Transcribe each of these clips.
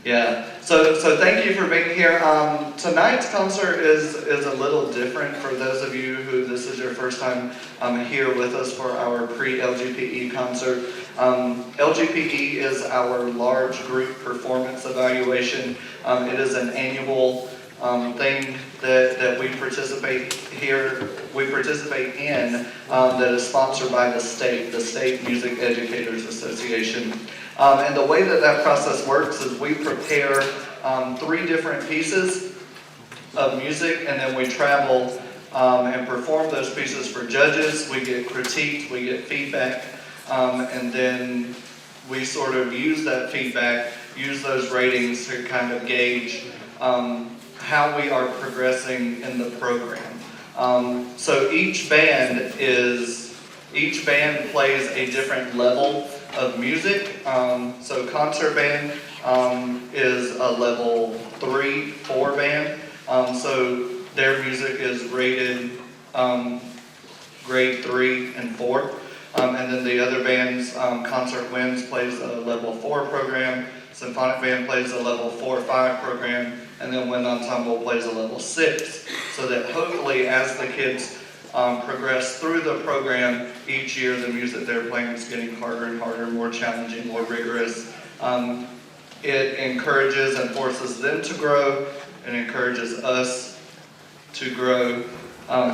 Yeah, so thank you for being here. Tonight's concert is a little different for those of you who this is your first time here with us for our pre-LGPE concert. LGPE is our large group performance evaluation. It is an annual thing that we participate in that is sponsored by the State Music Educators Association. And the way that process works is we prepare 3 different pieces of music, and then we travel and perform those pieces for judges. We get critiqued, we get feedback, and then we sort of use that feedback, use those ratings to kind of gauge how we are progressing in the program. So each band plays a different level of music. So concert band is a level 3-4 band. So their music is rated grade 3 and 4. And then the other bands, Concert Winds plays a level 4 program, Symphonic Band plays a level 4-5 program, and then Wind Ensemble plays a level 6. So that hopefully as the kids progress through the program, each year the music they're playing is getting harder and harder, more challenging, more rigorous. It encourages and forces them to grow, and encourages us to grow.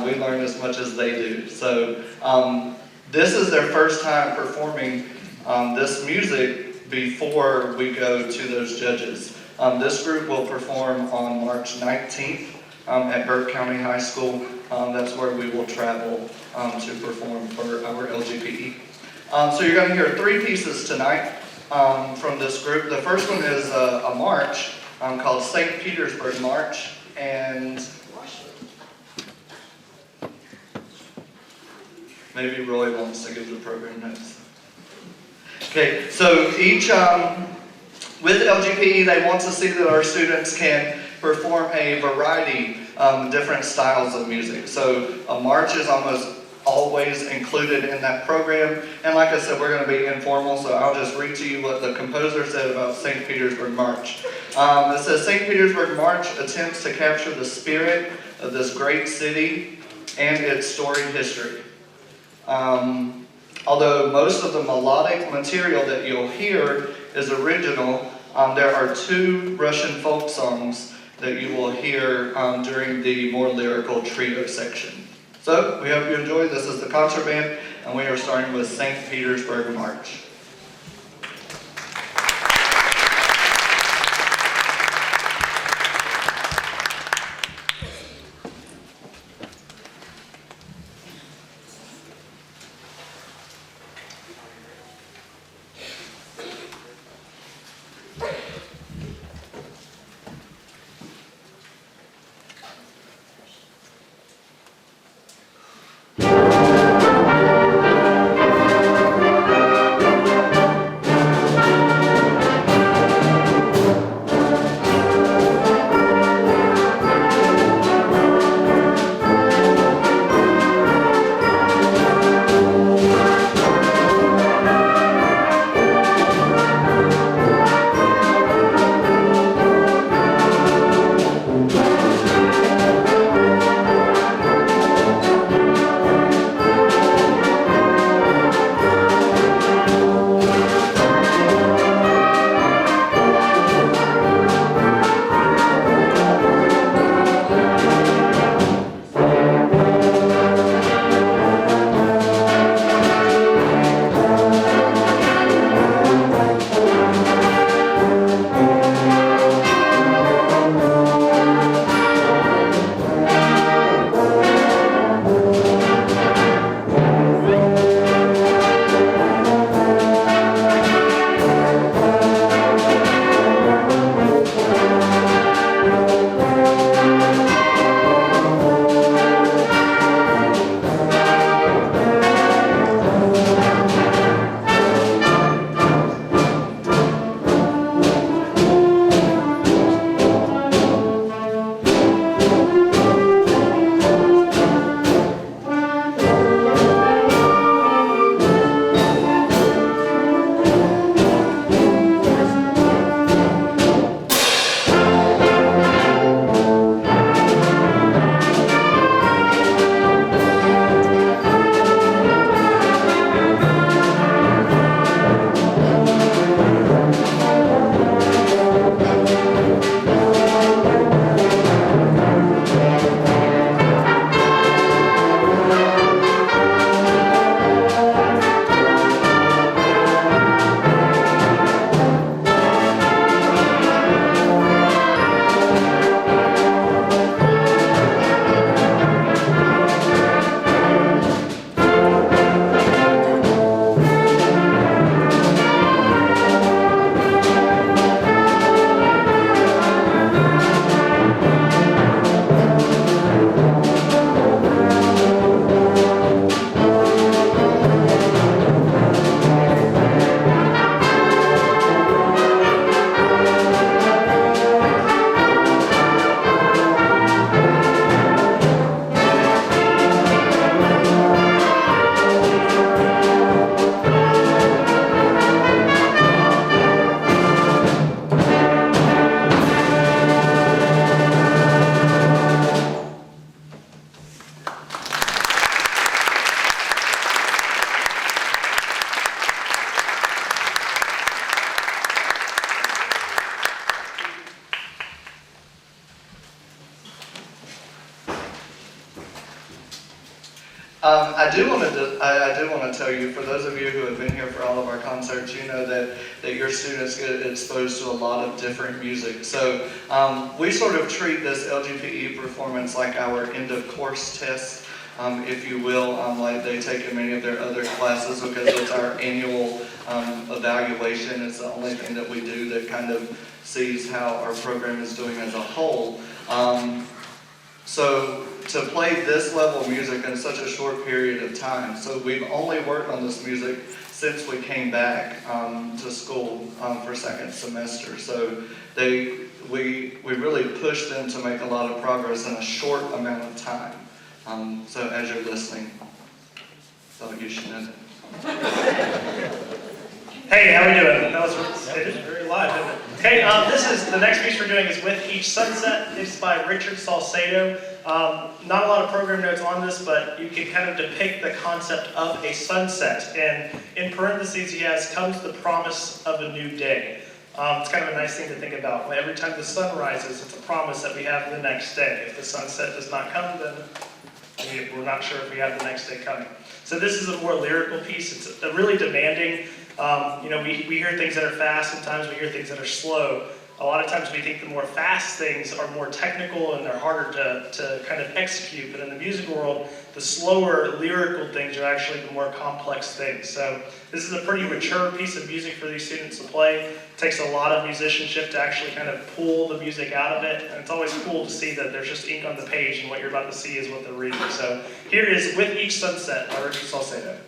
We learn as much as they do. So this is their first time performing this music before we go to those judges. This group will perform on March 19th at Burke County High School. That's where we will travel to perform for our LGPE. So you're going to hear 3 pieces tonight from this group. The first one is a march called St. Petersburg March, and maybe Roy wants to give the program notes. Okay, so each, with LGPE, they want to see that our students can perform a variety of different styles of music. So a march is almost always included in that program. And like I said, we're going to be informal, so I'll just read to you what the composer said about St. Petersburg March. It says, St. Petersburg March attempts to capture the spirit of this great city and its storied history. Although most of the melodic material that you'll hear is original, there are 2 Russian folk songs that you will hear during the more lyrical trio section. So, we hope you enjoy. This is the concert band, and we are starting with St. Petersburg March. I do want to tell you, for those of you who have been here for all of our concerts, you know that your students get exposed to a lot of different music. So we sort of treat this LGPE performance like our end of course test, if you will, like they take in many of their other classes, because it's our annual evaluation. It's the only thing that we do that kind of sees how our program is doing as a whole. So to play this level of music in such a short period of time, so we've only worked on this music since we came back to school for second semester. So we really pushed them to make a lot of progress in a short amount of time. So as you're listening, thought you should know that. Hey, how are we doing? That was very live, isn't it? Okay, the next piece we're doing is With Each Sunset. It's by Richard Salcedo. Not a lot of program notes on this, but you can kind of depict the concept of a sunset. And in parentheses, he has, comes the promise of a new day. It's kind of a nice thing to think about. Every time the sun rises, it's a promise that we have the next day. If the sunset does not come, then we're not sure if we have the next day coming. So this is a more lyrical piece. It's a really demanding. We hear things that are fast, sometimes we hear things that are slow. A lot of times we think the more fast things are more technical and they're harder to kind of execute, but in the music world, the slower lyrical things are actually the more complex things. So this is a pretty mature piece of music for these students to play. It takes a lot of musicianship to actually kind of pull the music out of it, and it's always cool to see that there's just ink on the page and what you're about to see is what they're reading. So here is With Each Sunset by Richard Salcedo.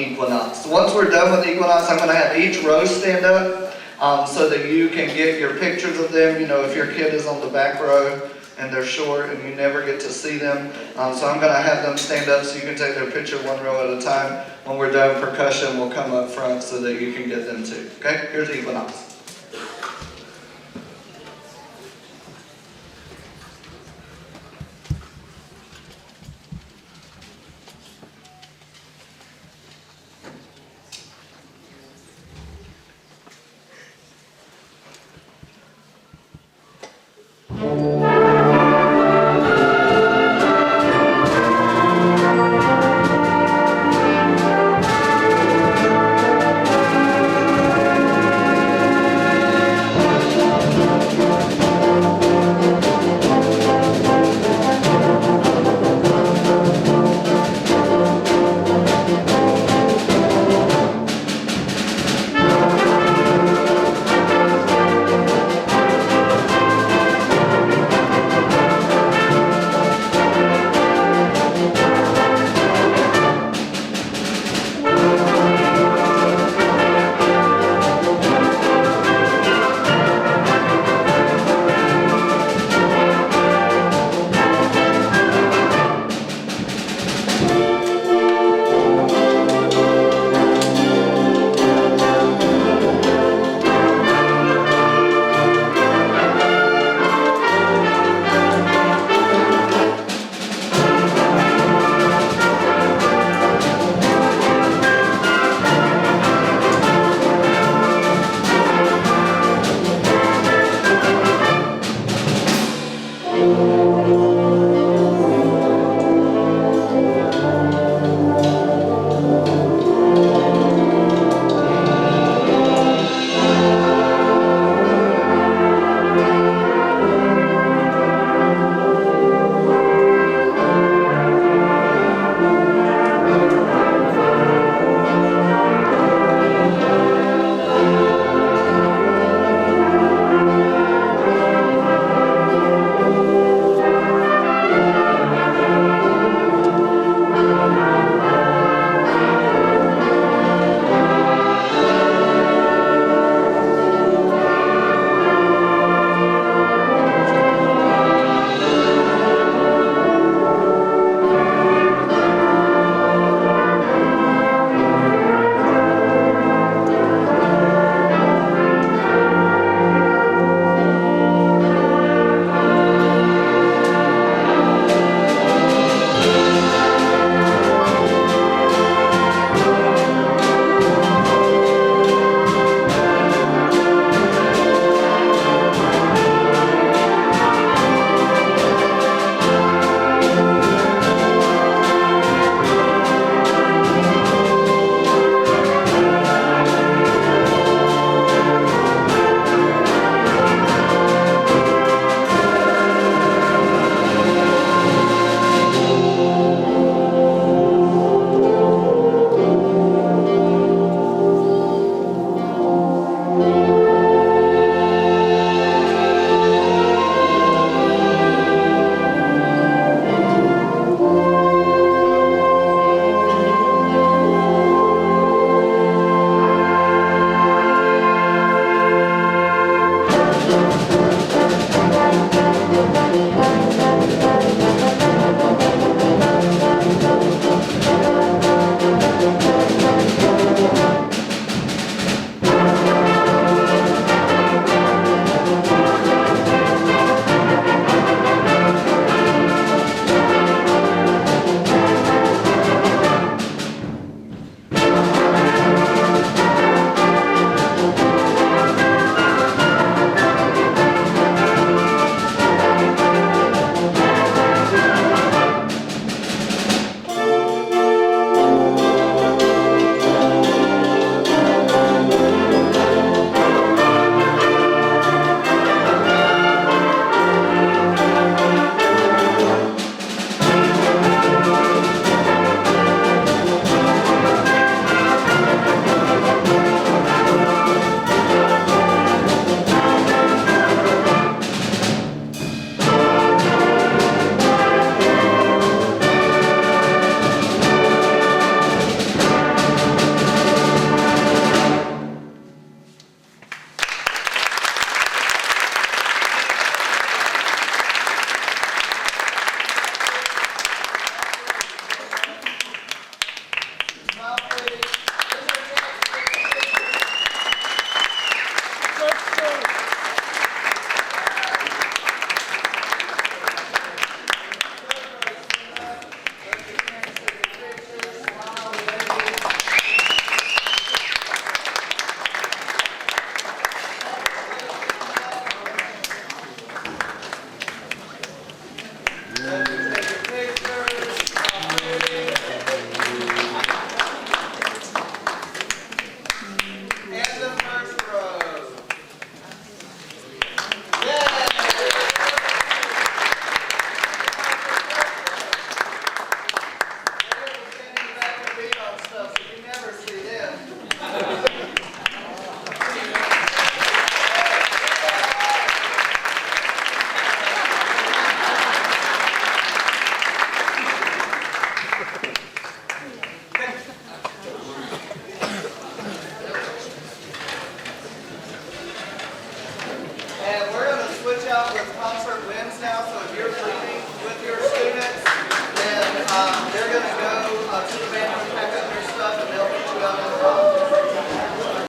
Equinox. Once we're done with Equinox, I'm gonna have each row stand up, so that you can get your pictures of them. You know, if your kid is on the back row and they're short and you never get to see them. So I'm gonna have them stand up so you can take their picture one row at a time. When we're done, percussion will come up front so that you can get them too. Okay, here's Equinox.